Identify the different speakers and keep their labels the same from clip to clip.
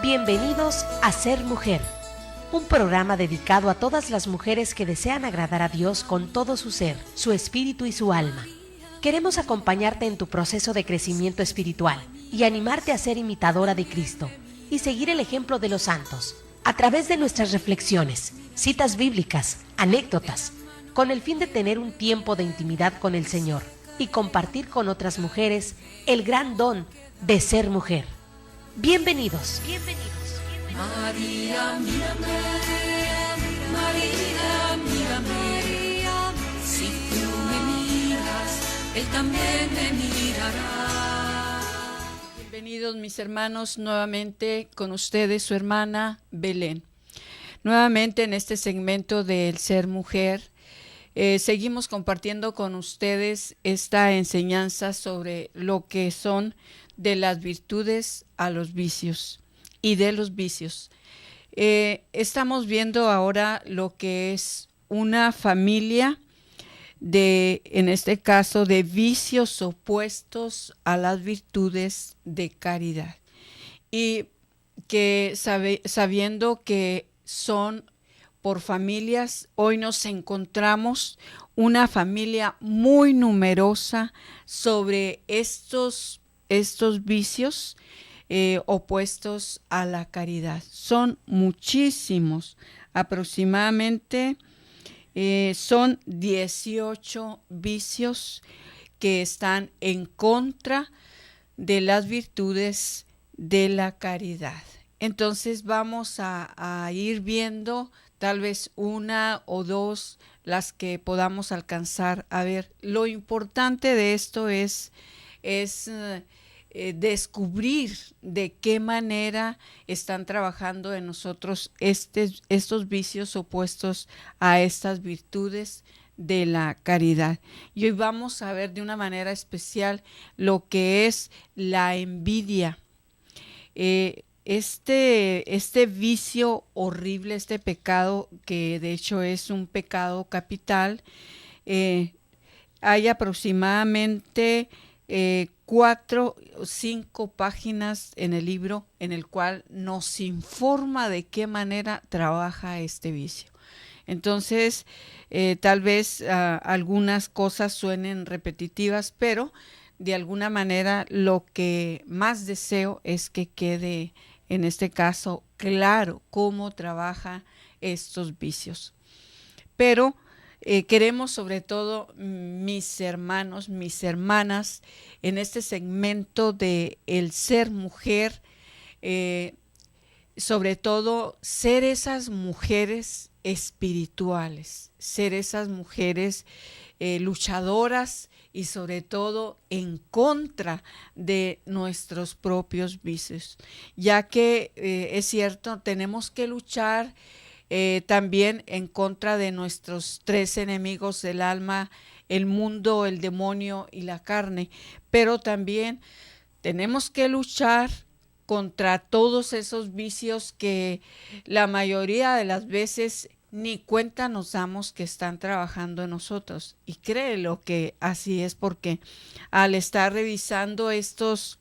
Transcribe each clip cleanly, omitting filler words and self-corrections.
Speaker 1: Bienvenidos a Ser Mujer, un programa dedicado a todas las mujeres que desean agradar a Dios con todo su ser, su espíritu y su alma. Queremos acompañarte en tu proceso de crecimiento espiritual y animarte a ser imitadora de Cristo y seguir el ejemplo de los santos a través de nuestras reflexiones, citas bíblicas, anécdotas, con el fin de tener un tiempo de intimidad con el Señor y compartir con otras mujeres el gran don de ser mujer. Bienvenidos.
Speaker 2: María, mírame, María, mírame, si tú me miras, Él también me mirará.
Speaker 3: Bienvenidos mis hermanos, nuevamente con ustedes su hermana Belén. Nuevamente en este segmento del Ser Mujer, seguimos compartiendo con ustedes esta enseñanza sobre lo que son de las virtudes a los vicios y de los vicios. Estamos viendo ahora lo que es una familia en este caso, de vicios opuestos a las virtudes de caridad. Y que sabiendo que son por familias, hoy nos encontramos una familia muy numerosa sobre estos vicios opuestos a la caridad. Son muchísimos, aproximadamente son 18 vicios que están en contra de las virtudes de la caridad. Entonces vamos a ir viendo tal vez una o dos las que podamos alcanzar a ver. Lo importante de esto es descubrir de qué manera están trabajando en nosotros estos vicios opuestos a estas virtudes de la caridad. Y hoy vamos a ver de una manera especial lo que es la envidia. Este vicio horrible, este pecado, que de hecho es un pecado capital, hay aproximadamente 4 o 5 páginas en el libro en el cual nos informa de qué manera trabaja este vicio. Entonces, tal vez algunas cosas suenen repetitivas, pero de alguna manera lo que más deseo es que quede, en este caso, claro cómo trabaja estos vicios. Pero queremos sobre todo, mis hermanos, mis hermanas, en este segmento de el ser mujer, sobre todo ser esas mujeres espirituales, ser esas mujeres luchadoras y sobre todo en contra de nuestros propios vicios, ya que es cierto, tenemos que luchar también en contra de nuestros 3 enemigos del alma, el mundo, el demonio y la carne, pero también tenemos que luchar contra todos esos vicios que la mayoría de las veces ni cuenta nos damos que están trabajando en nosotros. Y créelo que así es, porque al estar revisando estos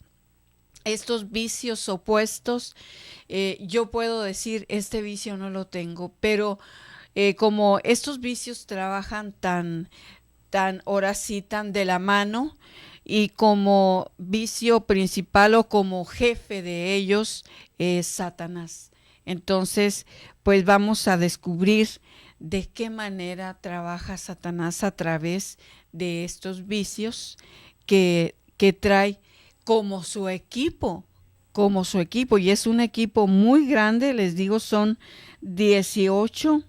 Speaker 3: vicios opuestos, yo puedo decir, este vicio no lo tengo, pero como estos vicios trabajan tan ahora sí, tan de la mano, y como vicio principal o como jefe de ellos es Satanás. Entonces, pues vamos a descubrir de qué manera trabaja Satanás a través de estos vicios que trae como su equipo, y es un equipo muy grande, les digo, son 18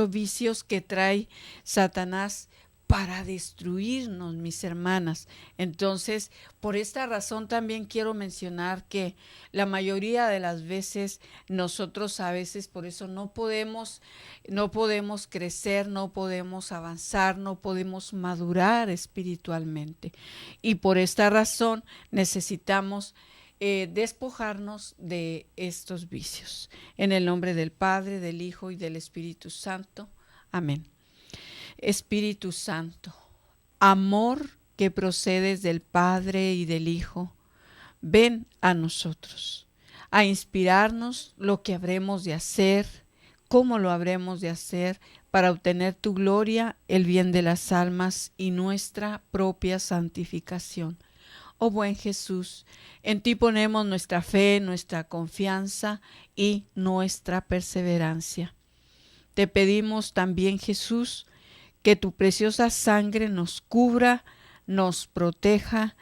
Speaker 3: vicios que trae Satanás para destruirnos, mis hermanas. Entonces, por esta razón también quiero mencionar que la mayoría de las veces nosotros a veces por eso no podemos crecer, no podemos avanzar, no podemos madurar espiritualmente. Y por esta razón necesitamos despojarnos de estos vicios. En el nombre del Padre, del Hijo y del Espíritu Santo. Amén. Espíritu Santo, amor que procedes del Padre y del Hijo, ven a nosotros. a inspirarnos lo que habremos de hacer, cómo lo habremos de hacer para obtener tu gloria, el bien de las almas y nuestra propia santificación. Oh buen Jesús, en ti ponemos nuestra fe, nuestra confianza y nuestra perseverancia. Te pedimos también, Jesús, que tu preciosa sangre nos cubra, nos proteja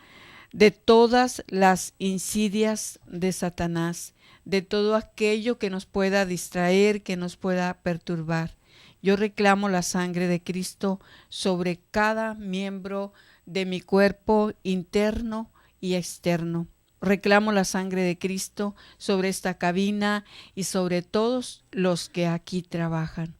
Speaker 3: de todas las insidias de Satanás, de todo aquello que nos pueda distraer, que nos pueda perturbar. Yo reclamo la sangre de Cristo sobre cada miembro de mi cuerpo interno y externo. Reclamo la sangre de Cristo sobre esta cabina y sobre todos los que aquí trabajan.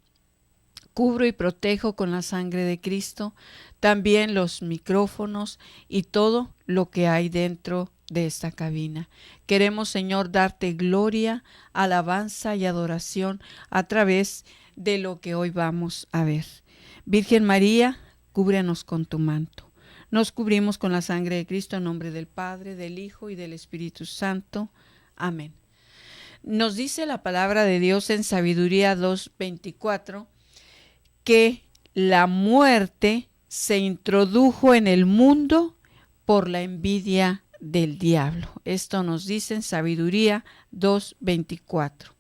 Speaker 3: Cubro y protejo con la sangre de Cristo también los micrófonos y todo lo que hay dentro de esta cabina. Queremos, Señor, darte gloria, alabanza y adoración a través de lo que hoy vamos a ver. Virgen María, cúbrenos con tu manto. Nos cubrimos con la sangre de Cristo en nombre del Padre, del Hijo y del Espíritu Santo. Amén. Nos dice la palabra de Dios en Sabiduría 2:24 que la muerte se introdujo en el mundo por la envidia del diablo. Esto nos dice en Sabiduría 2:24.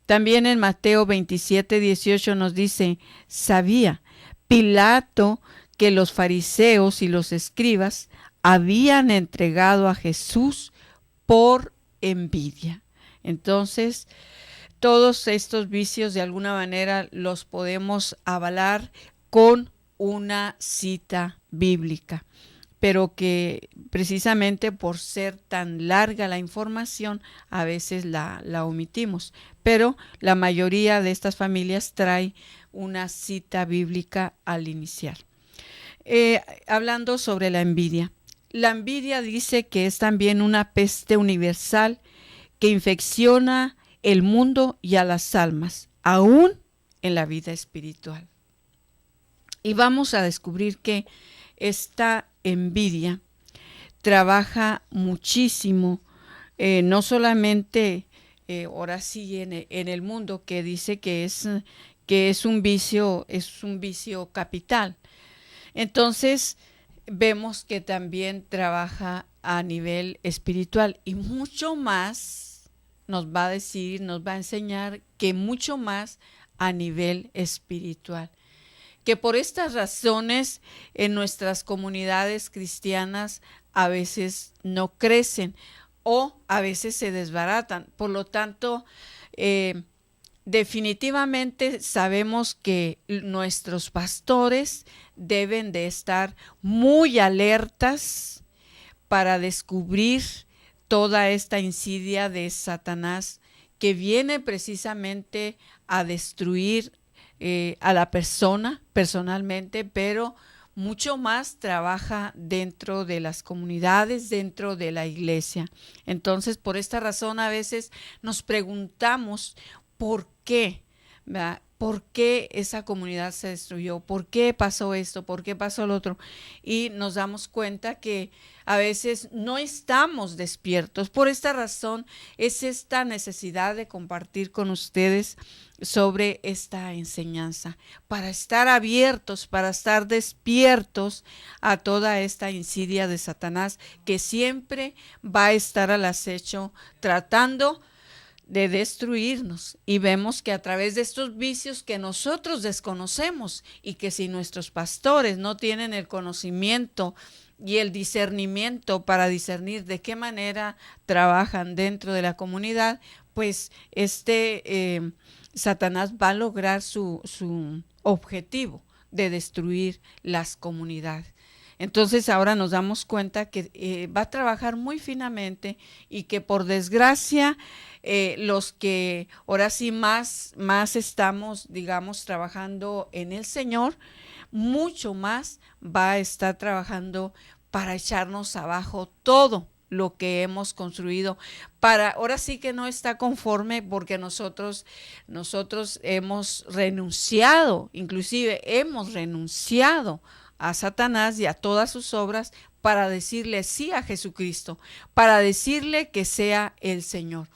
Speaker 3: También en Mateo 27:18 nos dice: sabía Pilato que los fariseos y los escribas habían entregado a Jesús por envidia. Entonces, todos estos vicios de alguna manera los podemos avalar con una cita bíblica, pero que precisamente por ser tan larga la información a veces la omitimos. Pero la mayoría de estas familias trae una cita bíblica al iniciar. Hablando sobre la envidia. La envidia dice que es también una peste universal que infecciona el mundo y a las almas, aún en la vida espiritual. Y vamos a descubrir que esta envidia trabaja muchísimo, no solamente ahora sí en el mundo, que dice que es un vicio capital. Entonces vemos que también trabaja a nivel espiritual y mucho más. Nos va a enseñar que mucho más a nivel espiritual. Que por estas razones en nuestras comunidades cristianas a veces no crecen o a veces se desbaratan. Por lo tanto, definitivamente sabemos que nuestros pastores deben de estar muy alertas para descubrir toda esta insidia de Satanás que viene precisamente a destruir a la persona personalmente, pero mucho más trabaja dentro de las comunidades, dentro de la iglesia. Entonces, por esta razón a veces nos preguntamos por qué, ¿verdad? ¿Por qué esa comunidad se destruyó? ¿Por qué pasó esto? ¿Por qué pasó lo otro? Y nos damos cuenta que a veces no estamos despiertos. Por esta razón es esta necesidad de compartir con ustedes sobre esta enseñanza, para estar abiertos, para estar despiertos a toda esta insidia de Satanás que siempre va a estar al acecho tratando de destruirnos. Y vemos que a través de estos vicios que nosotros desconocemos y que si nuestros pastores no tienen el conocimiento y el discernimiento para discernir de qué manera trabajan dentro de la comunidad, pues Satanás va a lograr su objetivo de destruir las comunidades. Entonces ahora nos damos cuenta que va a trabajar muy finamente y que por desgracia los que ahora sí más estamos, digamos, trabajando en el Señor, mucho más va a estar trabajando para echarnos abajo todo lo que hemos construido, para ahora sí que no está conforme porque nosotros hemos renunciado, inclusive hemos renunciado a Satanás y a todas sus obras para decirle sí a Jesucristo, para decirle que sea el Señor.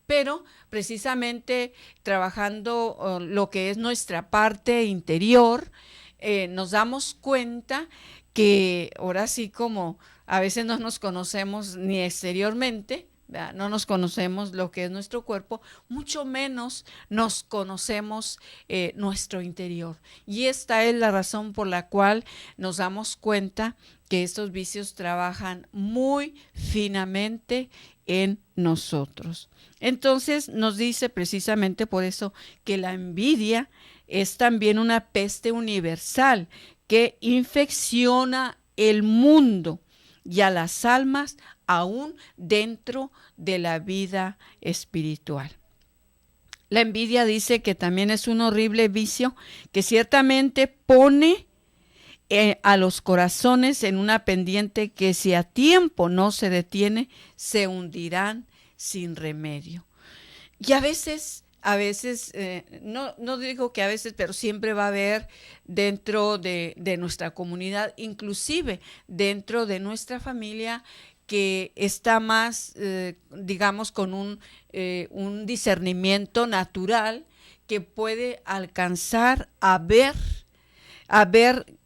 Speaker 3: Pero precisamente trabajando lo que es nuestra parte interior, nos damos cuenta que ahora sí, como a veces no nos conocemos ni exteriormente, ¿verdad? No nos conocemos lo que es nuestro cuerpo, mucho menos nos conocemos nuestro interior. Y esta es la razón por la cual nos damos cuenta que estos vicios trabajan muy finamente en nosotros. Entonces nos dice precisamente por eso que la envidia es también una peste universal que infecciona el mundo y a las almas aún dentro de la vida espiritual. La envidia dice que también es un horrible vicio que ciertamente pone a los corazones en una pendiente que si a tiempo no se detiene, se hundirán sin remedio. Y a veces, no digo que a veces, pero siempre va a haber dentro de nuestra comunidad, inclusive dentro de nuestra familia, que está más, digamos, con un discernimiento natural que puede alcanzar a ver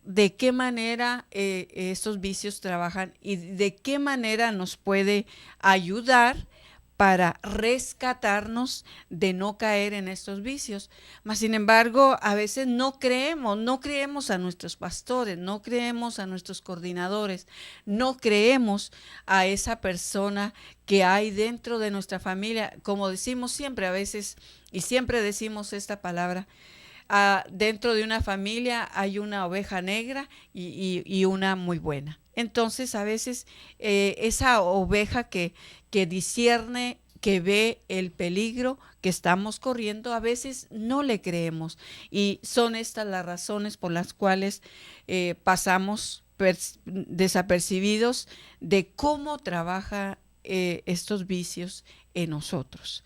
Speaker 3: de qué manera estos vicios trabajan y de qué manera nos puede ayudar para rescatarnos de no caer en estos vicios. Mas, sin embargo, a veces no creemos a nuestros pastores, no creemos a nuestros coordinadores, no creemos a esa persona que hay dentro de nuestra familia. Como decimos siempre a veces, y siempre decimos esta palabra, dentro de una familia hay una oveja negra y una muy buena. Entonces, a veces esa oveja que discierne, que ve el peligro que estamos corriendo, a veces no le creemos. Y son estas las razones por las cuales pasamos desapercibidos de cómo trabaja estos vicios en nosotros.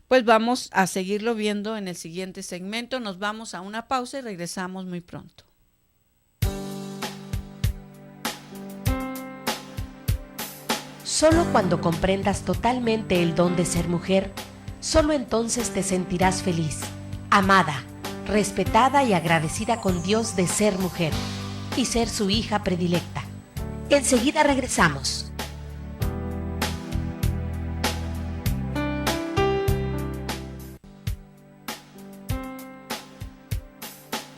Speaker 3: Pues vamos a seguirlo viendo en el siguiente segmento. Nos vamos a una pausa y regresamos muy pronto.
Speaker 1: Solo cuando comprendas totalmente el don de ser mujer, solo entonces te sentirás feliz, amada, respetada y agradecida con Dios de ser mujer y ser su hija predilecta. Enseguida regresamos.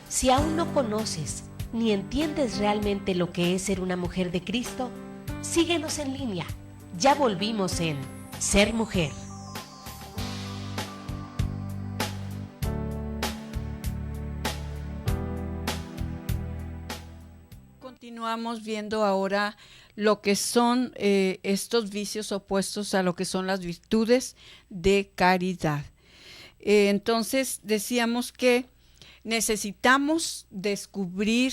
Speaker 1: Si aún no conoces ni entiendes realmente lo que es ser una mujer de Cristo, síguenos en línea. Ya volvimos en Ser Mujer.
Speaker 3: Continuamos viendo ahora lo que son estos vicios opuestos a lo que son las virtudes de caridad. Entonces decíamos que necesitamos descubrir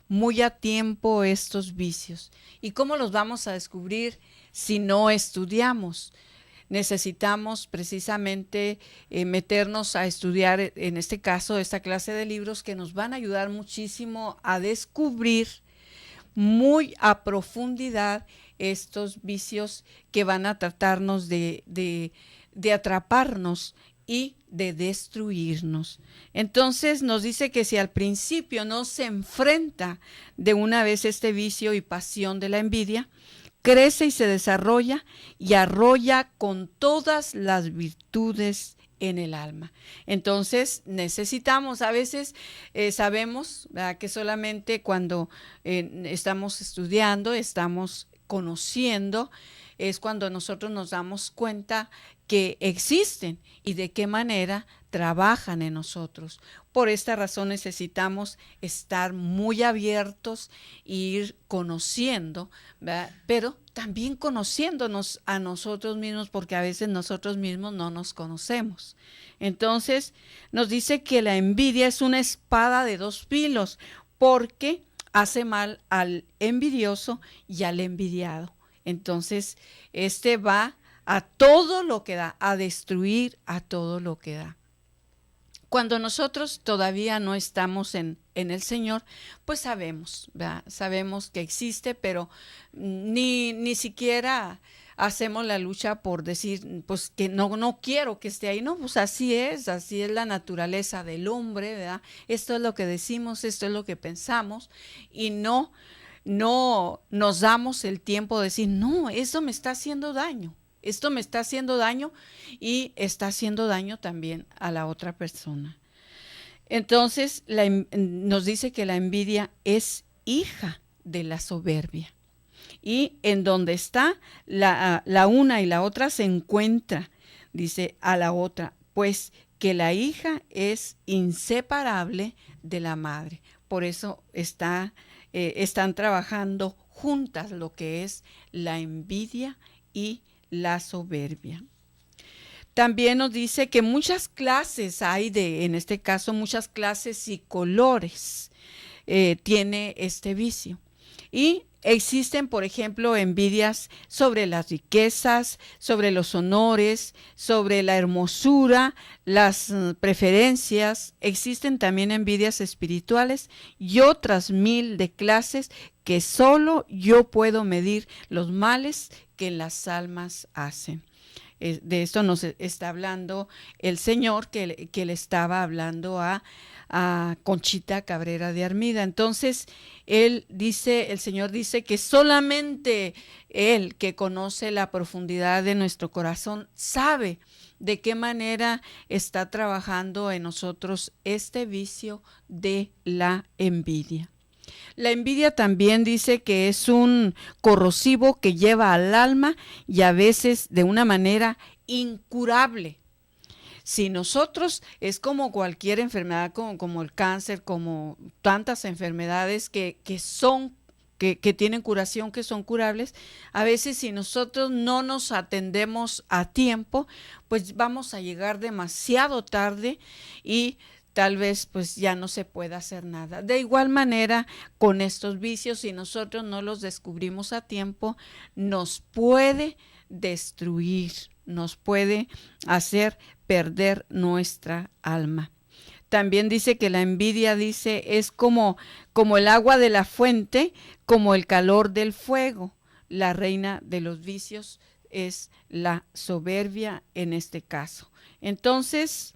Speaker 3: muy a tiempo estos vicios. ¿Y cómo los vamos a descubrir si no estudiamos? Necesitamos precisamente meternos a estudiar, en este caso, esta clase de libros que nos van a ayudar muchísimo a descubrir muy a profundidad estos vicios que van a tratarnos de atraparnos y de destruirnos. Entonces nos dice que si al principio no se enfrenta de una vez este vicio y pasión de la envidia, crece y se desarrolla y arrolla con todas las virtudes en el alma. Entonces necesitamos, a veces sabemos, ¿verdad?, que solamente cuando estamos estudiando, estamos conociendo, es cuando nosotros nos damos cuenta que existen y de qué manera trabajan en nosotros. Por esta razón necesitamos estar muy abiertos e ir conociendo, ¿verdad?, pero también conociéndonos a nosotros mismos, porque a veces nosotros mismos no nos conocemos. Entonces nos dice que la envidia es una espada de dos filos, porque hace mal al envidioso y al envidiado. Entonces este va a todo lo que da, a destruir a todo lo que da. Cuando nosotros todavía no estamos en el Señor, pues sabemos, ¿verdad?, sabemos que existe, pero ni siquiera hacemos la lucha por decir, pues que no quiero que esté ahí. No, pues así es la naturaleza del hombre, ¿verdad? Esto es lo que decimos, esto es lo que pensamos, y no nos damos el tiempo de decir, no, esto me está haciendo daño. Esto me está haciendo daño y está haciendo daño también a la otra persona. Entonces nos dice que la envidia es hija de la soberbia. Y en donde está la una y la otra se encuentra, dice a la otra, pues que la hija es inseparable de la madre. Por eso están trabajando juntas lo que es la envidia y la soberbia. También nos dice que muchas clases hay en este caso, muchas clases y colores tiene este vicio. Y existen, por ejemplo, envidias sobre las riquezas, sobre los honores, sobre la hermosura, las preferencias. Existen también envidias espirituales y otras 1000 de clases que solo yo puedo medir los males que las almas hacen. De esto nos está hablando el Señor que le estaba hablando a Conchita Cabrera de Armida. Entonces, el Señor dice que solamente Él, que conoce la profundidad de nuestro corazón, sabe de qué manera está trabajando en nosotros este vicio de la envidia. La envidia también dice que es un corrosivo que lleva al alma y a veces de una manera incurable. Si nosotros, es como cualquier enfermedad, como el cáncer, como tantas enfermedades que tienen curación, que son curables, a veces si nosotros no nos atendemos a tiempo, pues vamos a llegar demasiado tarde y tal vez pues ya no se pueda hacer nada. De igual manera, con estos vicios, si nosotros no los descubrimos a tiempo, nos puede destruir, nos puede hacer perder nuestra alma. También dice que la envidia, es como el agua de la fuente, como el calor del fuego. La reina de los vicios es la soberbia en este caso. Entonces,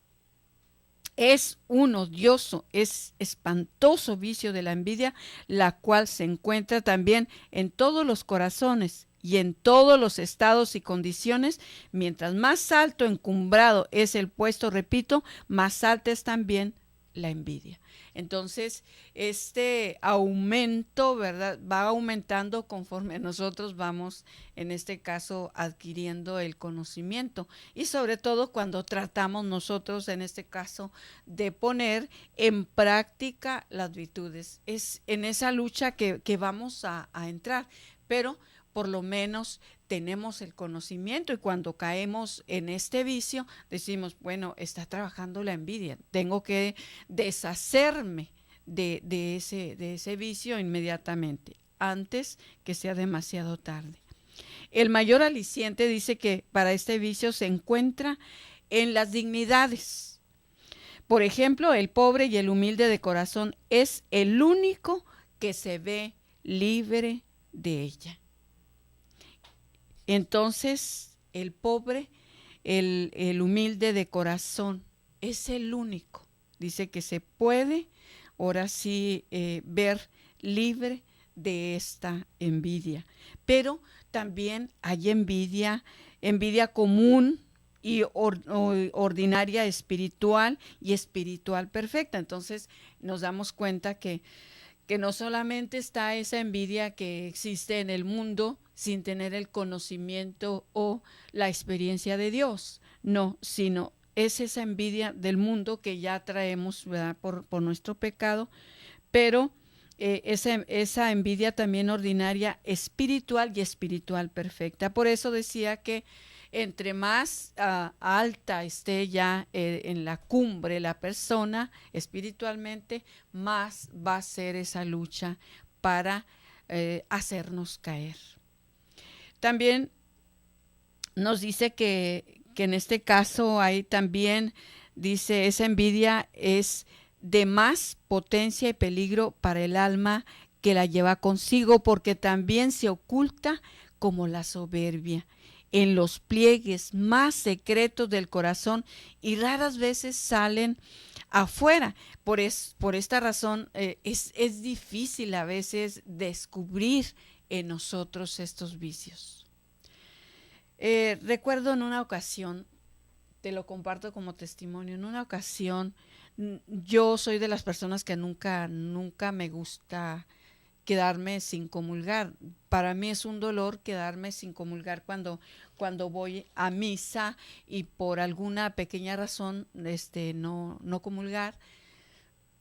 Speaker 3: es un odioso, es espantoso vicio de la envidia, la cual se encuentra también en todos los corazones y en todos los estados y condiciones. Mientras más alto, encumbrado es el puesto, repito, más alta es también la envidia. Entonces, este aumento, ¿verdad?, va aumentando conforme nosotros vamos, en este caso, adquiriendo el conocimiento. Y sobre todo cuando tratamos nosotros, en este caso, de poner en práctica las virtudes. Es en esa lucha que vamos a entrar, pero por lo menos tenemos el conocimiento, y cuando caemos en este vicio decimos, bueno, está trabajando la envidia, tengo que deshacerme de ese vicio inmediatamente, antes que sea demasiado tarde. El mayor aliciente dice que para este vicio se encuentra en las dignidades. Por ejemplo, el pobre y el humilde de corazón es el único que se ve libre de ella. Entonces, el pobre, el humilde de corazón, es el único, dice, que se puede ahora sí ver libre de esta envidia. Pero también hay envidia común y ordinaria, espiritual y espiritual perfecta. Entonces, nos damos cuenta que no solamente está esa envidia que existe en el mundo sin tener el conocimiento o la experiencia de Dios, no, sino es esa envidia del mundo que ya traemos, ¿verdad?, por nuestro pecado, pero esa envidia también ordinaria, espiritual y espiritual perfecta. Por eso decía que entre más alta esté ya en la cumbre la persona espiritualmente, más va a ser esa lucha para hacernos caer. También nos dice que en este caso hay también, dice, esa envidia es de más potencia y peligro para el alma que la lleva consigo, porque también se oculta como la soberbia en los pliegues más secretos del corazón y raras veces salen afuera. Por esta razón es difícil a veces descubrir en nosotros estos vicios. Recuerdo en una ocasión, te lo comparto como testimonio, en una ocasión yo soy de las personas que nunca me gusta quedarme sin comulgar. Para mí es un dolor quedarme sin comulgar cuando voy a misa y por alguna pequeña razón no comulgar,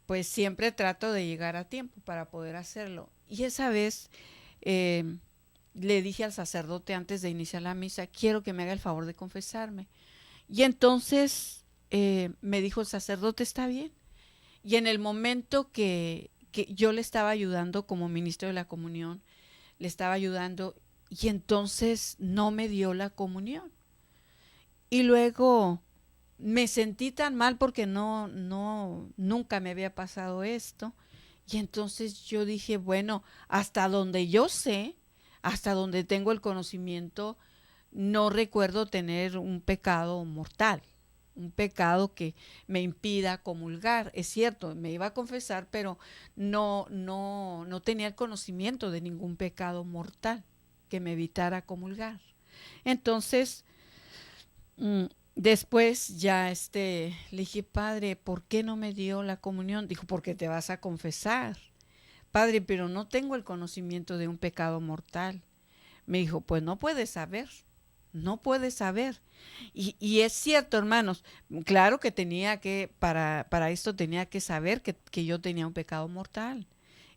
Speaker 3: pues siempre trato de llegar a tiempo para poder hacerlo. Y esa vez le dije al sacerdote antes de iniciar la misa, quiero que me haga el favor de confesarme. Y entonces me dijo el sacerdote, está bien. Y en el momento que yo le estaba ayudando como ministro de la comunión, le estaba ayudando y entonces no me dio la comunión. Y luego me sentí tan mal porque nunca me había pasado esto. Y entonces yo dije, bueno, hasta donde yo sé, hasta donde tengo el conocimiento, no recuerdo tener un pecado mortal, un pecado que me impida comulgar. Es cierto, me iba a confesar, pero no tenía el conocimiento de ningún pecado mortal que me evitara comulgar. Entonces, después ya le dije, padre, ¿por qué no me dio la comunión? Dijo, porque te vas a confesar. Padre, pero no tengo el conocimiento de un pecado mortal. Me dijo, pues no puedes saber. No puede saber. Y es cierto, hermanos, claro que tenía que, para esto tenía que saber que yo tenía un pecado mortal.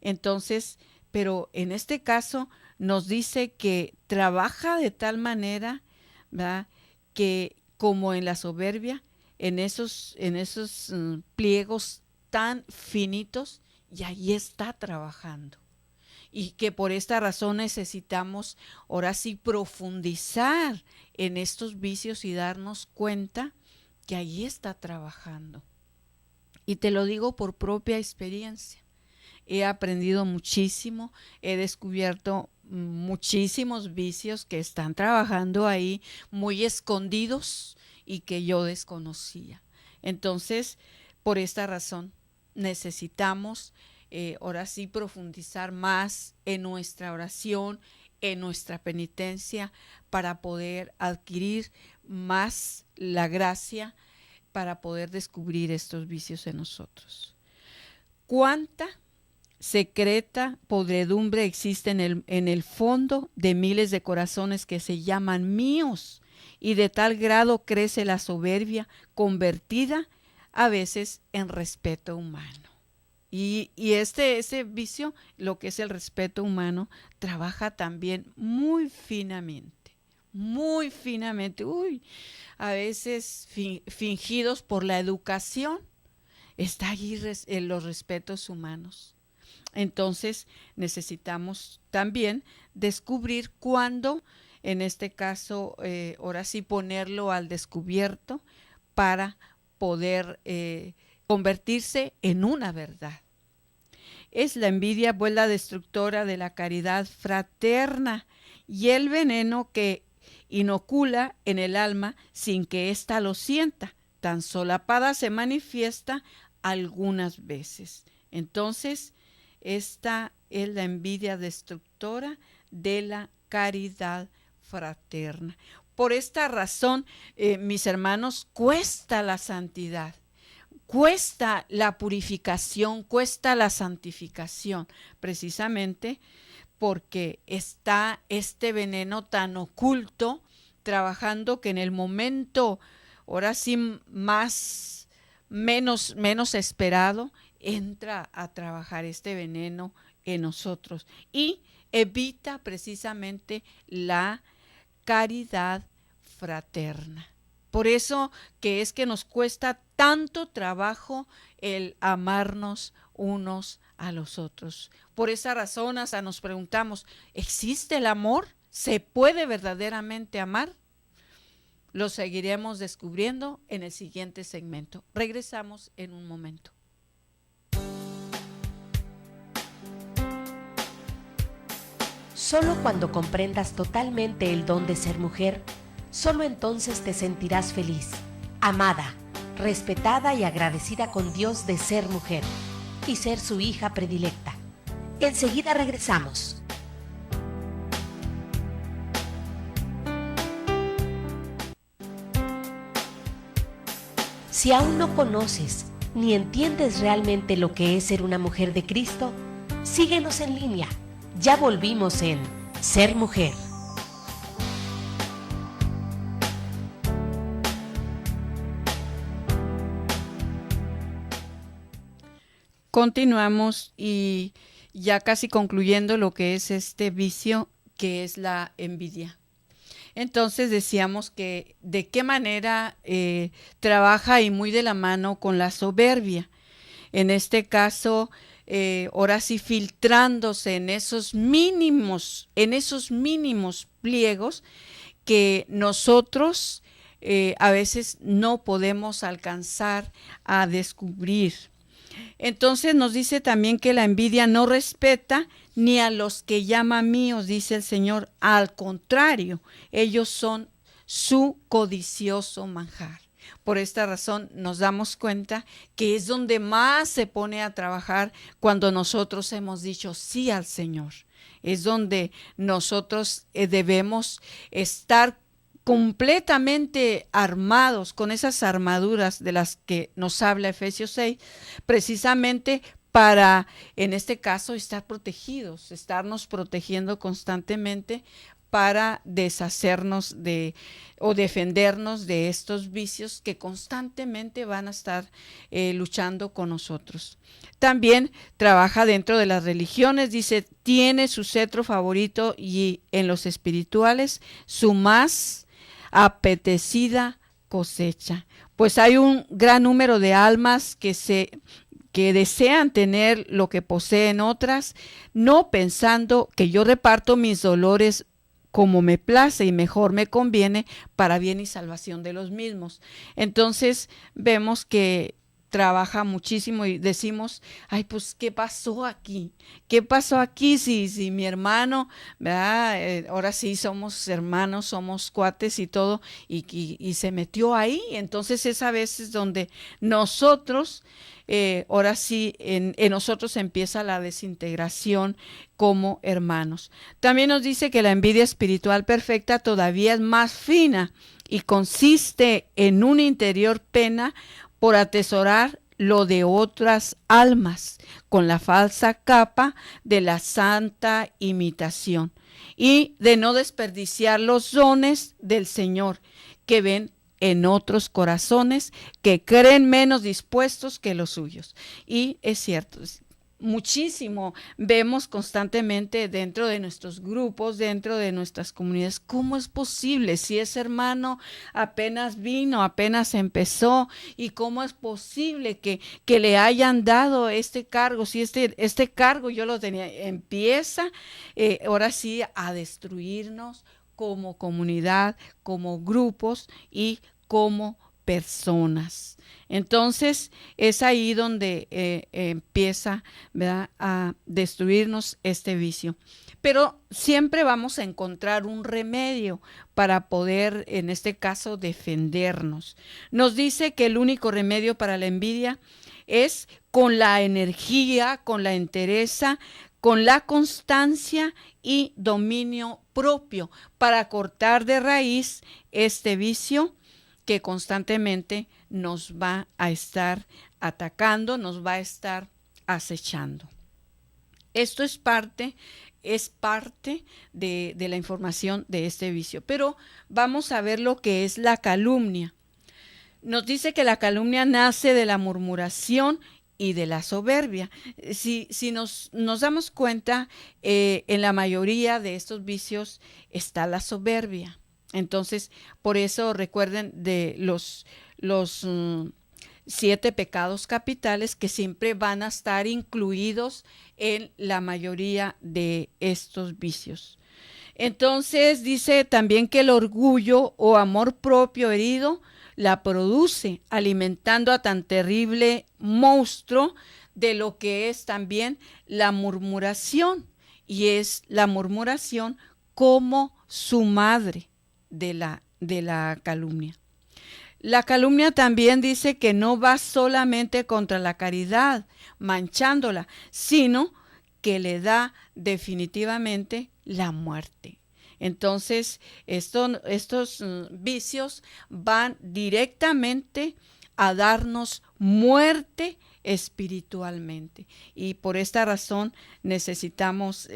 Speaker 3: Entonces, pero en este caso nos dice que trabaja de tal manera, ¿verdad?, que como en la soberbia, en esos pliegos tan finitos, y ahí está trabajando. Y que por esta razón necesitamos ahora sí profundizar en estos vicios y darnos cuenta que ahí está trabajando. Y te lo digo por propia experiencia. He aprendido muchísimo, he descubierto muchísimos vicios que están trabajando ahí muy escondidos y que yo desconocía. Entonces, por esta razón necesitamos ahora sí profundizar más en nuestra oración, en nuestra penitencia, para poder adquirir más la gracia, para poder descubrir estos vicios en nosotros. ¿Cuánta secreta podredumbre existe en el fondo de miles de corazones que se llaman míos? Y de tal grado crece la soberbia, convertida a veces en respeto humano. Y ese vicio, lo que es el respeto humano, trabaja también muy finamente, a veces fingidos por la educación, está allí los respetos humanos. Entonces necesitamos también descubrir cuándo, en este caso, ahora sí ponerlo al descubierto para poder convertirse en una verdad. Es la envidia, pues, la destructora de la caridad fraterna y el veneno que inocula en el alma sin que ésta lo sienta. Tan solapada se manifiesta algunas veces. Entonces, esta es la envidia destructora de la caridad fraterna. Por esta razón, mis hermanos, cuesta la santidad. Cuesta la purificación, cuesta la santificación, precisamente porque está este veneno tan oculto trabajando que en el momento, ahora sí menos esperado, entra a trabajar este veneno en nosotros y evita precisamente la caridad fraterna. Por eso que es que nos cuesta tanto trabajo el amarnos unos a los otros. Por esa razón hasta nos preguntamos, ¿existe el amor? ¿Se puede verdaderamente amar? Lo seguiremos descubriendo en el siguiente segmento. Regresamos en un momento.
Speaker 1: Solo cuando comprendas totalmente el don de ser mujer, solo entonces te sentirás feliz, amada, respetada y agradecida con Dios de ser mujer y ser su hija predilecta. Enseguida regresamos. Si aún no conoces ni entiendes realmente lo que es ser una mujer de Cristo, síguenos en línea. Ya volvimos en Ser Mujer.
Speaker 3: Continuamos y ya casi concluyendo lo que es este vicio, que es la envidia. Entonces decíamos que de qué manera trabaja y muy de la mano con la soberbia. En este caso, ahora sí filtrándose en esos mínimos pliegos que nosotros a veces no podemos alcanzar a descubrir. Entonces nos dice también que la envidia no respeta ni a los que llama míos, dice el Señor. Al contrario, ellos son su codicioso manjar. Por esta razón nos damos cuenta que es donde más se pone a trabajar cuando nosotros hemos dicho sí al Señor. Es donde nosotros debemos estar completamente armados con esas armaduras de las que nos habla Efesios 6, precisamente para, en este caso, estar protegidos, estarnos protegiendo constantemente para deshacernos o defendernos de estos vicios que constantemente van a estar luchando con nosotros. También trabaja dentro de las religiones, dice, tiene su cetro favorito y en los espirituales su más apetecida cosecha. Pues hay un gran número de almas que desean tener lo que poseen otras, no pensando que yo reparto mis dolores como me place y mejor me conviene para bien y salvación de los mismos. Entonces vemos que trabaja muchísimo y decimos, ay, pues, ¿qué pasó aquí? ¿Qué pasó aquí si mi hermano, ¿verdad? Ahora sí somos hermanos, somos cuates y todo, y se metió ahí? Entonces es a veces donde nosotros, ahora sí, en nosotros empieza la desintegración como hermanos. También nos dice que la envidia espiritual perfecta todavía es más fina y consiste en una interior pena por atesorar lo de otras almas con la falsa capa de la santa imitación y de no desperdiciar los dones del Señor que ven en otros corazones que creen menos dispuestos que los suyos. Y es cierto, muchísimo vemos constantemente dentro de nuestros grupos, dentro de nuestras comunidades, ¿cómo es posible si ese hermano apenas vino, apenas empezó? ¿Y cómo es posible que le hayan dado este cargo? Si este cargo yo lo tenía, empieza ahora sí a destruirnos como comunidad, como grupos y como personas. Entonces es ahí donde empieza, ¿verdad?, a destruirnos este vicio. Pero siempre vamos a encontrar un remedio para poder, en este caso, defendernos. Nos dice que el único remedio para la envidia es con la energía, con la entereza, con la constancia y dominio propio para cortar de raíz este vicio que constantemente nos va a estar atacando, nos va a estar acechando. Esto es parte de la información de este vicio. Pero vamos a ver lo que es la calumnia. Nos dice que la calumnia nace de la murmuración y de la soberbia. Si nos damos cuenta, en la mayoría de estos vicios está la soberbia. Entonces, por eso recuerden de los 7 pecados capitales que siempre van a estar incluidos en la mayoría de estos vicios. Entonces, dice también que el orgullo o amor propio herido la produce, alimentando a tan terrible monstruo de lo que es también la murmuración y es la murmuración como su madre de la calumnia. La calumnia también dice que no va solamente contra la caridad, manchándola, sino que le da definitivamente la muerte. Entonces, estos vicios van directamente a darnos muerte espiritualmente. Y por esta razón necesitamos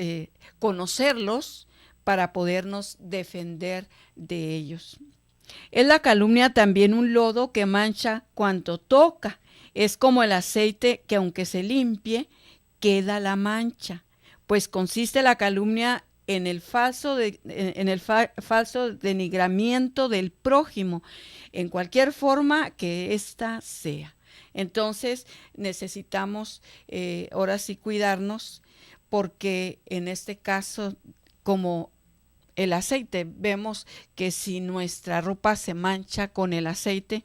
Speaker 3: conocerlos para podernos defender de ellos. Es la calumnia también un lodo que mancha cuanto toca. Es como el aceite que aunque se limpie, queda la mancha. Pues consiste la calumnia en el falso denigramiento del prójimo, en cualquier forma que ésta sea. Entonces necesitamos ahora sí cuidarnos, porque en este caso, como el aceite, vemos que si nuestra ropa se mancha con el aceite,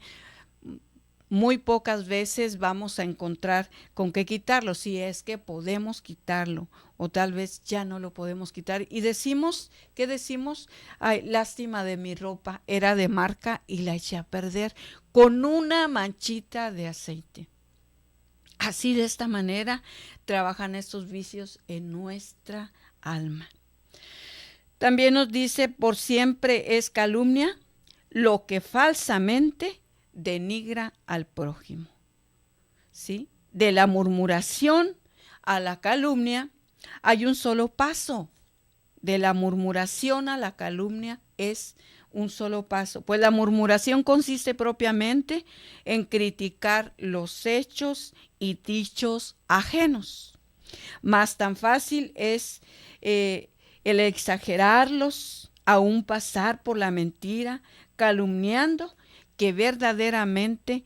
Speaker 3: muy pocas veces vamos a encontrar con qué quitarlo, si es que podemos quitarlo, o tal vez ya no lo podemos quitar. Y decimos, ¿qué decimos? Ay, lástima de mi ropa, era de marca y la eché a perder con una manchita de aceite. Así, de esta manera trabajan estos vicios en nuestra alma. También nos dice, por siempre es calumnia lo que falsamente denigra al prójimo. ¿Sí? De la murmuración a la calumnia hay un solo paso. De la murmuración a la calumnia es un solo paso. Pues la murmuración consiste propiamente en criticar los hechos y dichos ajenos. Mas tan fácil es el exagerarlos, aún pasar por la mentira, calumniando, que verdaderamente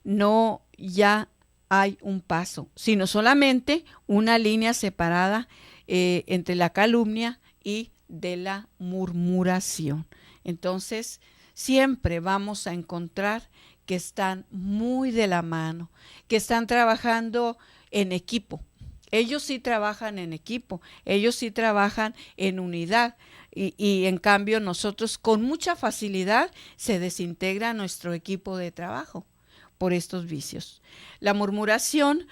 Speaker 3: no ya hay un paso, sino solamente una línea separada entre la calumnia y de la murmuración. Entonces, siempre vamos a encontrar que están muy de la mano, que están trabajando en equipo. Ellos sí trabajan en equipo, ellos sí trabajan en unidad y en cambio nosotros con mucha facilidad se desintegra nuestro equipo de trabajo por estos vicios. La murmuración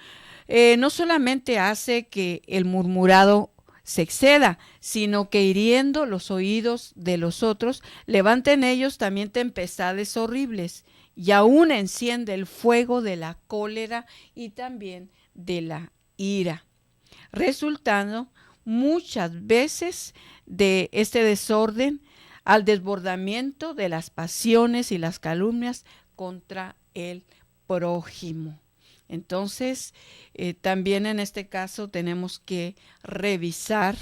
Speaker 3: no solamente hace que el murmurado se exceda, sino que hiriendo los oídos de los otros, levanta en ellos también tempestades horribles y aún enciende el fuego de la cólera y también de la ira, resultando muchas veces de este desorden al desbordamiento de las pasiones y las calumnias contra el prójimo. Entonces, también en este caso tenemos que revisar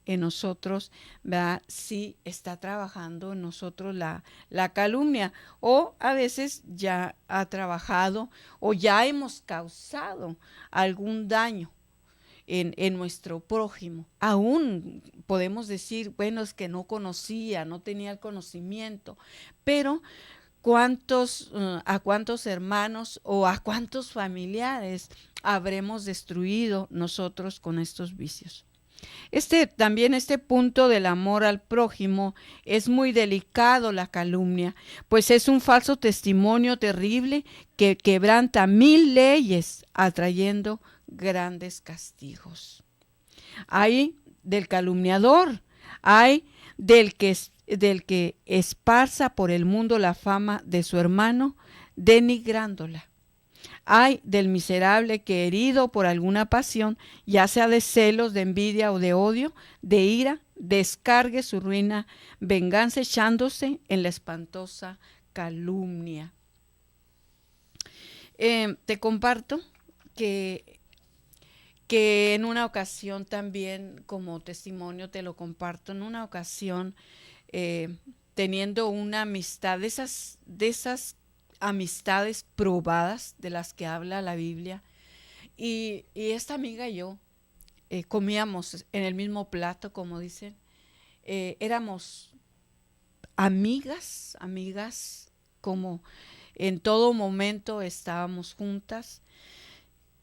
Speaker 3: en nosotros, ¿verdad?, si está trabajando en nosotros la calumnia, o a veces ya ha trabajado o ya hemos causado algún daño en nuestro prójimo. Aún podemos decir, bueno, es que no conocía, no tenía el conocimiento, pero a cuántos hermanos o a cuántos familiares habremos destruido nosotros con estos vicios. También este punto del amor al prójimo es muy delicado, la calumnia, pues es un falso testimonio terrible que quebranta 1000 leyes, atrayendo grandes castigos. Hay del calumniador, hay del que esparza por el mundo la fama de su hermano, denigrándola. Hay del miserable que, herido por alguna pasión, ya sea de celos, de envidia o de odio, de ira, descargue su ruina, venganza echándose en la espantosa calumnia. Te comparto que en una ocasión también, como testimonio te lo comparto, en una ocasión teniendo una amistad, de esas amistades probadas de las que habla la Biblia, y esta amiga y yo comíamos en el mismo plato, como dicen, éramos amigas, como en todo momento estábamos juntas,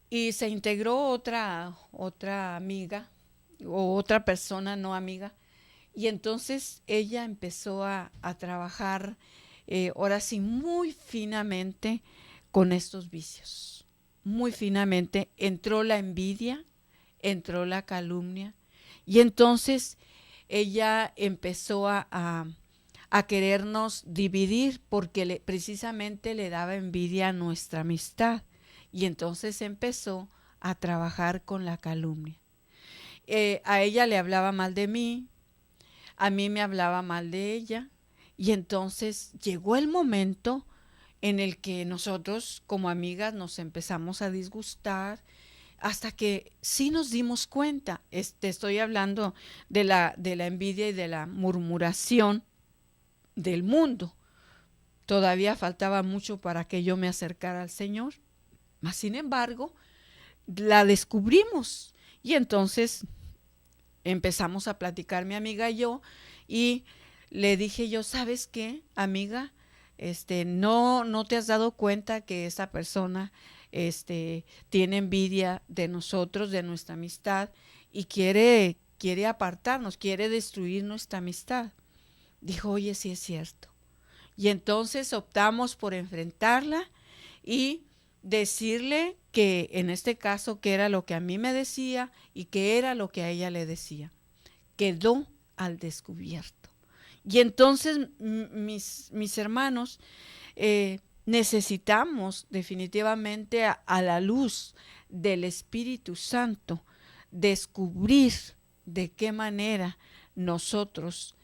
Speaker 3: y se integró otra amiga o otra persona, no amiga. Y entonces ella empezó a trabajar, ahora sí, muy finamente con estos vicios. Muy finamente entró la envidia, entró la calumnia, y entonces ella empezó a querernos dividir porque precisamente le daba envidia a nuestra amistad. Y entonces empezó a trabajar con la calumnia. A ella le hablaba mal de mí, a mí me hablaba mal de ella, y entonces llegó el momento en el que nosotros como amigas nos empezamos a disgustar, hasta que sí nos dimos cuenta. Estoy hablando de la envidia y de la murmuración del mundo. Todavía faltaba mucho para que yo me acercara al Señor, mas sin embargo la descubrimos, y entonces empezamos a platicar mi amiga y yo, y le dije yo, ¿sabes qué, amiga? No te has dado cuenta que esa persona tiene envidia de nosotros, de nuestra amistad, y quiere apartarnos, quiere destruir nuestra amistad. Dijo, oye, sí es cierto. Y entonces optamos por enfrentarla y decirle que en este caso que era lo que a mí me decía y que era lo que a ella le decía. Quedó al descubierto. Y entonces mis hermanos, necesitamos definitivamente a la luz del Espíritu Santo descubrir de qué manera nosotros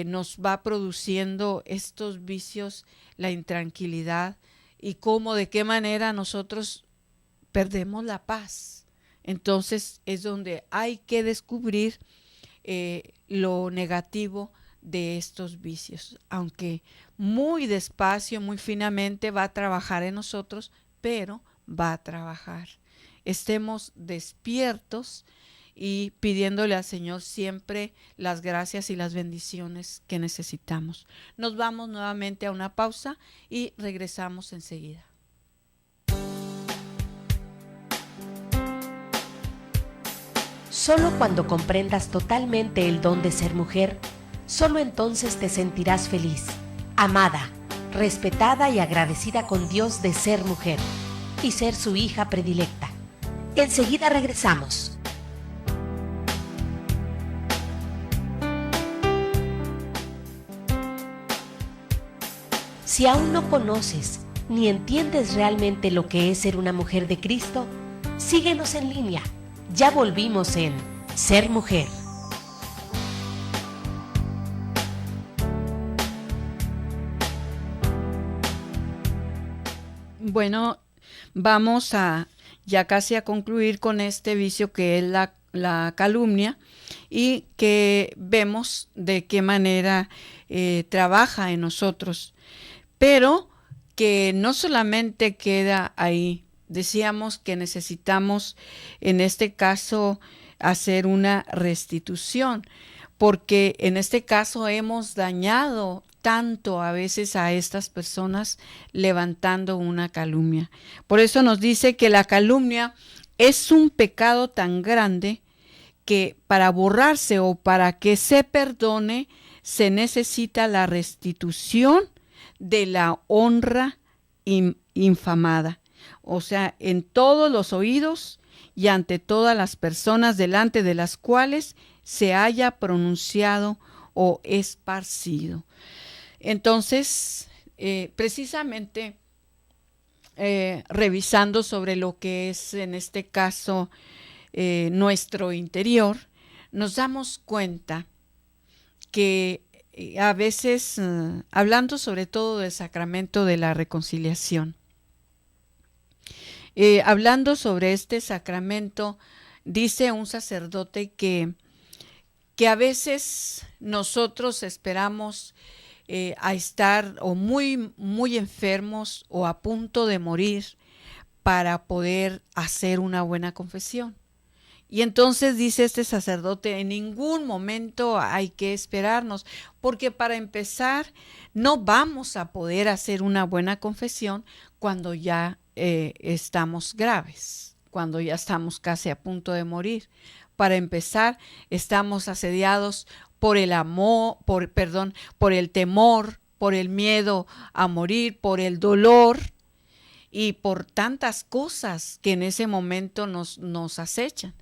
Speaker 3: nos va produciendo estos vicios, la intranquilidad, y cómo, de qué manera nosotros perdemos la paz. Entonces es donde hay que descubrir lo negativo de estos vicios, aunque muy despacio, muy finamente va a trabajar en nosotros, pero va a trabajar. Estemos despiertos y pidiéndole al Señor siempre las gracias y las bendiciones que necesitamos. Nos vamos nuevamente a una pausa y regresamos enseguida.
Speaker 1: Solo cuando comprendas totalmente el don de ser mujer, solo entonces te sentirás feliz, amada, respetada y agradecida con Dios de ser mujer y ser su hija predilecta. Enseguida regresamos. Si aún no conoces ni entiendes realmente lo que es ser una mujer de Cristo, síguenos en línea. Ya volvimos en Ser Mujer.
Speaker 3: Bueno, vamos ya casi a concluir con este vicio que es la calumnia, y que vemos de qué manera trabaja en nosotros, pero que no solamente queda ahí. Decíamos que necesitamos en este caso hacer una restitución, porque en este caso hemos dañado tanto a veces a estas personas levantando una calumnia. Por eso nos dice que la calumnia es un pecado tan grande que para borrarse o para que se perdone se necesita la restitución de la honra infamada. O sea, en todos los oídos y ante todas las personas delante de las cuales se haya pronunciado o esparcido. Entonces, precisamente revisando sobre lo que es en este caso nuestro interior, nos damos cuenta que a veces, hablando sobre todo del sacramento de la reconciliación, hablando sobre este sacramento, dice un sacerdote que a veces nosotros esperamos a estar o muy, muy enfermos o a punto de morir para poder hacer una buena confesión. Y entonces dice este sacerdote, en ningún momento hay que esperarnos, porque para empezar no vamos a poder hacer una buena confesión cuando ya estamos graves, cuando ya estamos casi a punto de morir, Para empezar, estamos asediados por el amor, por el temor, por el miedo a morir, por el dolor y por tantas cosas que en ese momento nos acechan.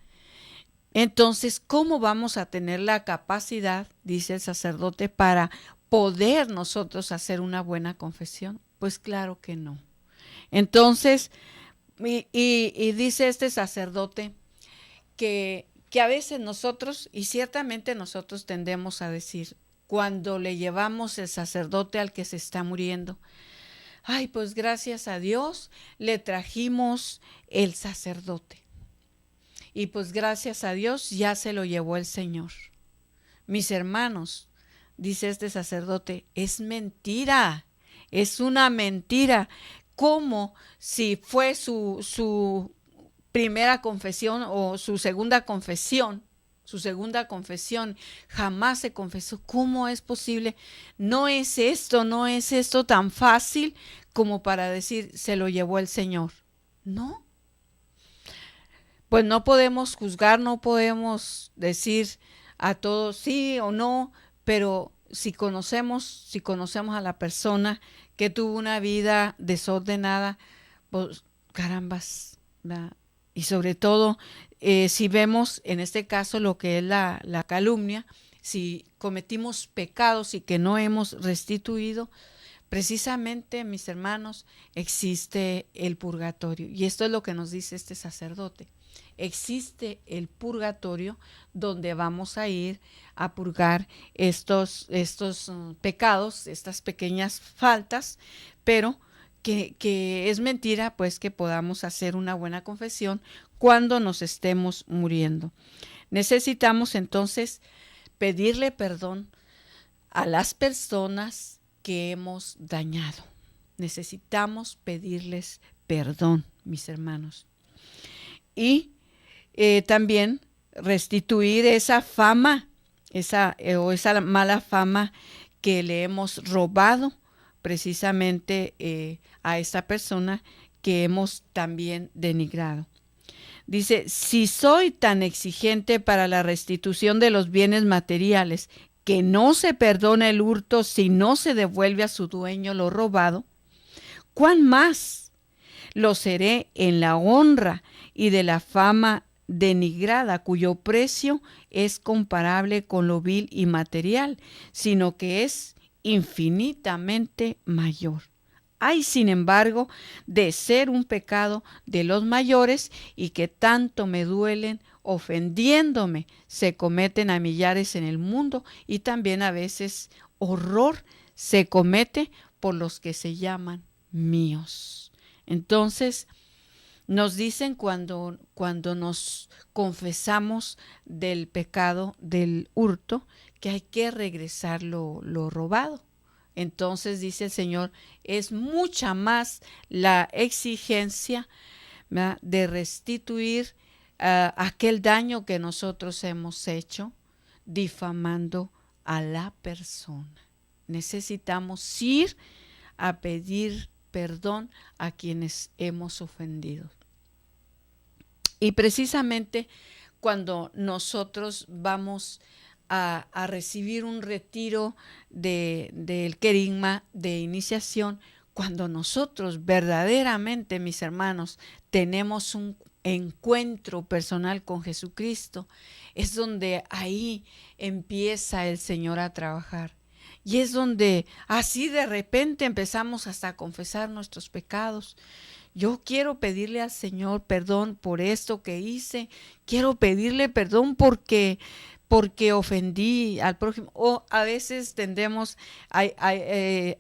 Speaker 3: Entonces, ¿cómo vamos a tener la capacidad, dice el sacerdote, para poder nosotros hacer una buena confesión? Pues claro que no. Entonces, y dice este sacerdote que a veces nosotros, y ciertamente nosotros tendemos a decir, cuando le llevamos el sacerdote al que se está muriendo, ay, pues gracias a Dios le trajimos el sacerdote. Y pues gracias a Dios ya se lo llevó el Señor. Mis hermanos, dice este sacerdote, es mentira, es una mentira. Como si fue su primera confesión o su segunda confesión, jamás se confesó. ¿Cómo es posible? No es esto tan fácil como para decir se lo llevó el Señor. No. Pues no podemos juzgar, no podemos decir a todos sí o no, pero si conocemos a la persona que tuvo una vida desordenada, pues carambas, ¿verdad? Y sobre todo, si vemos en este caso lo que es la calumnia, si cometimos pecados y que no hemos restituido, precisamente, mis hermanos, existe el purgatorio. Y esto es lo que nos dice este sacerdote. Existe el purgatorio donde vamos a ir a purgar estos pecados, estas pequeñas faltas, pero que es mentira pues que podamos hacer una buena confesión cuando nos estemos muriendo. Necesitamos entonces pedirle perdón a las personas que hemos dañado. Necesitamos pedirles perdón, mis hermanos. Y también restituir esa fama, esa mala fama que le hemos robado precisamente a esta persona que hemos también denigrado. Dice, si soy tan exigente para la restitución de los bienes materiales que no se perdona el hurto si no se devuelve a su dueño lo robado, ¿cuán más lo seré en la honra y de la fama denigrada, cuyo precio es comparable con lo vil y material, sino que es infinitamente mayor? Hay, sin embargo, de ser un pecado de los mayores y que tanto me duelen, ofendiéndome, se cometen a millares en el mundo, y también a veces horror se comete por los que se llaman míos. Entonces, nos dicen cuando nos confesamos del pecado del hurto, que hay que regresar lo robado. Entonces dice el Señor, es mucha más la exigencia, ¿verdad?, de restituir aquel daño que nosotros hemos hecho difamando a la persona. Necesitamos ir a pedir perdón a quienes hemos ofendido. Y precisamente cuando nosotros vamos a recibir un retiro del querigma de iniciación, cuando nosotros verdaderamente, mis hermanos, tenemos un encuentro personal con Jesucristo, es donde ahí empieza el Señor a trabajar. Y es donde así de repente empezamos hasta a confesar nuestros pecados. Yo quiero pedirle al Señor perdón por esto que hice. Quiero pedirle perdón porque ofendí al prójimo. O a veces tendemos,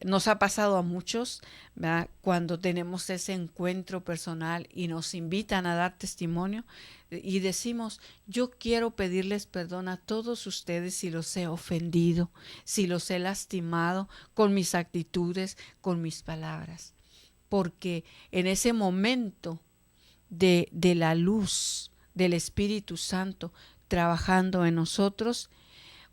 Speaker 3: nos ha pasado a muchos, ¿verdad?, cuando tenemos ese encuentro personal y nos invitan a dar testimonio y decimos, yo quiero pedirles perdón a todos ustedes si los he ofendido, si los he lastimado con mis actitudes, con mis palabras. Porque en ese momento de la luz del Espíritu Santo trabajando en nosotros,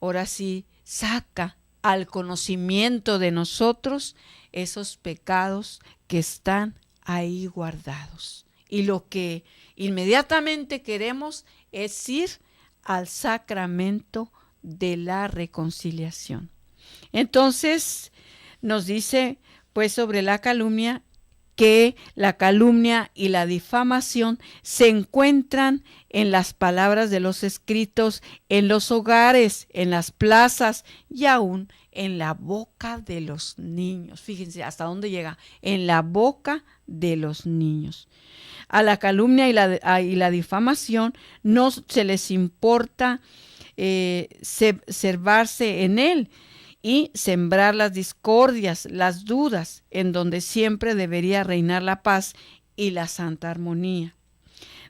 Speaker 3: ahora sí saca al conocimiento de nosotros esos pecados que están ahí guardados. Y lo que inmediatamente queremos es ir al sacramento de la reconciliación. Entonces nos dice pues sobre la calumnia que la calumnia y la difamación se encuentran en las palabras de los escritos, en los hogares, en las plazas y aún en la boca de los niños. Fíjense hasta dónde llega, en la boca de los niños. A la calumnia y la difamación no se les importa servarse en él y sembrar las discordias, las dudas, en donde siempre debería reinar la paz y la santa armonía.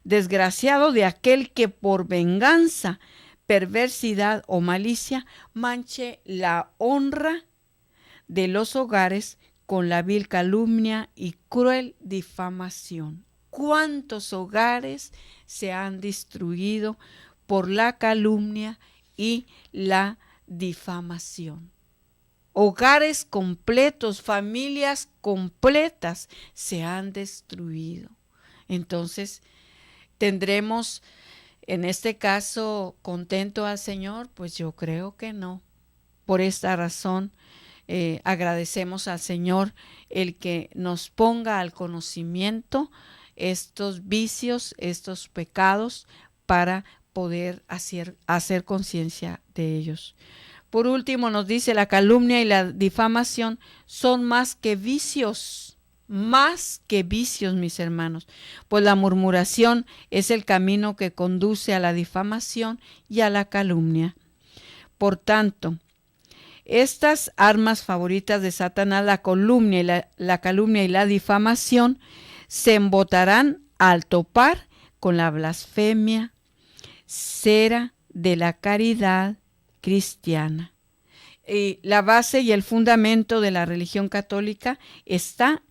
Speaker 3: Desgraciado de aquel que por venganza, perversidad o malicia manche la honra de los hogares con la vil calumnia y cruel difamación. ¿Cuántos hogares se han destruido por la calumnia y la difamación? Hogares completos, familias completas se han destruido. Entonces, ¿tendremos en este caso contento al Señor? Pues yo creo que no. Por esta razón, agradecemos al Señor el que nos ponga al conocimiento estos vicios, estos pecados, para poder hacer conciencia de ellos. Por último, nos dice, la calumnia y la difamación son más que vicios, mis hermanos, pues la murmuración es el camino que conduce a la difamación y a la calumnia. Por tanto, estas armas favoritas de Satanás, la calumnia y la difamación, se embotarán al topar con la blasfemia, cera de la caridad cristiana. La base y el fundamento de la religión católica está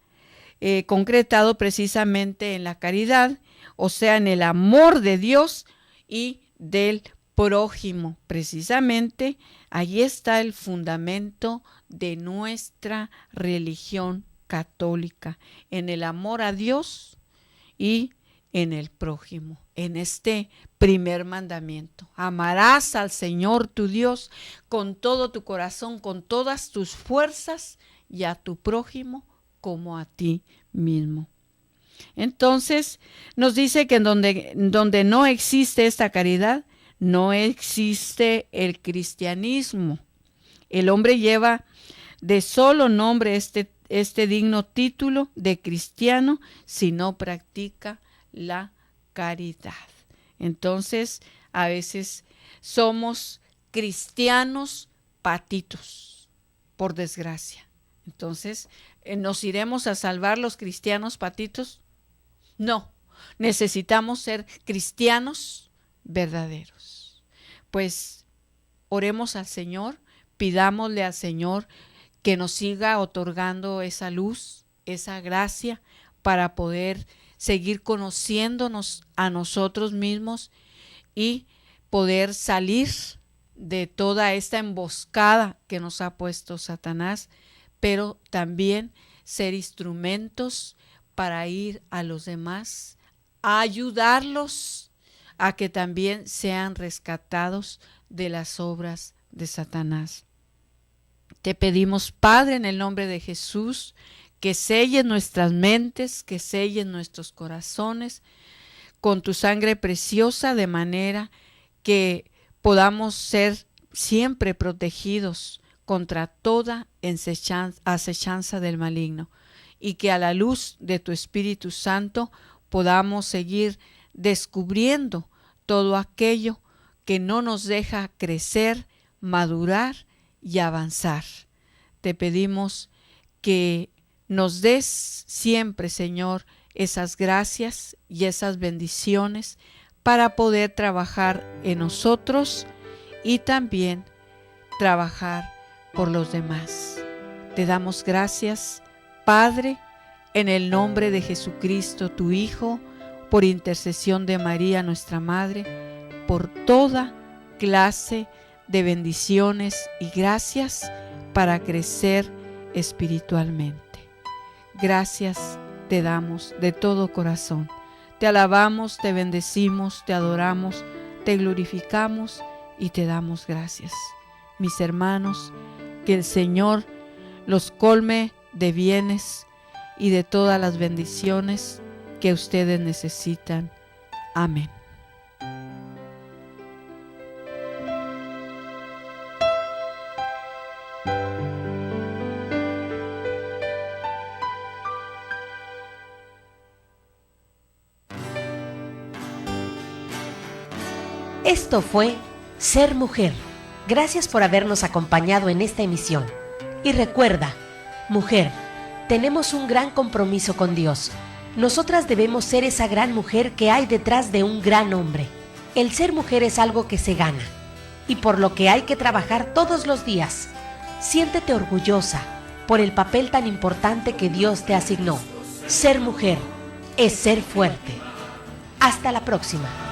Speaker 3: concretado precisamente en la caridad, o sea, en el amor de Dios y del prójimo. Precisamente ahí está el fundamento de nuestra religión católica, en el amor a Dios y en el prójimo, en este primer mandamiento. Amarás al Señor tu Dios con todo tu corazón, con todas tus fuerzas, y a tu prójimo como a ti mismo. Entonces nos dice que en donde no existe esta caridad, no existe el cristianismo. El hombre lleva de solo nombre este digno título de cristiano si no practica la caridad. Entonces, a veces somos cristianos patitos, por desgracia. Entonces, ¿nos iremos a salvar los cristianos patitos? No, necesitamos ser cristianos verdaderos. Pues oremos al Señor, pidámosle al Señor que nos siga otorgando esa luz, esa gracia, para poder seguir conociéndonos a nosotros mismos y poder salir de toda esta emboscada que nos ha puesto Satanás, pero también ser instrumentos para ir a los demás, a ayudarlos a que también sean rescatados de las obras de Satanás. Te pedimos, Padre, en el nombre de Jesús, que selles nuestras mentes, que selles nuestros corazones con tu sangre preciosa, de manera que podamos ser siempre protegidos contra toda acechanza del maligno, y que a la luz de tu Espíritu Santo podamos seguir descubriendo todo aquello que no nos deja crecer, madurar y avanzar. Te pedimos que nos des siempre, Señor, esas gracias y esas bendiciones para poder trabajar en nosotros y también trabajar por los demás. Te damos gracias, Padre, en el nombre de Jesucristo, tu Hijo, por intercesión de María, nuestra Madre, por toda clase de bendiciones y gracias para crecer espiritualmente. Gracias te damos de todo corazón. Te alabamos, te bendecimos, te adoramos, te glorificamos y te damos gracias. Mis hermanos, que el Señor los colme de bienes y de todas las bendiciones que ustedes necesitan. Amén.
Speaker 1: Esto fue Ser Mujer. Gracias por habernos acompañado en esta emisión. Y recuerda, mujer, tenemos un gran compromiso con Dios. Nosotras debemos ser esa gran mujer que hay detrás de un gran hombre. El ser mujer es algo que se gana y por lo que hay que trabajar todos los días. Siéntete orgullosa por el papel tan importante que Dios te asignó. Ser mujer es ser fuerte. Hasta la próxima.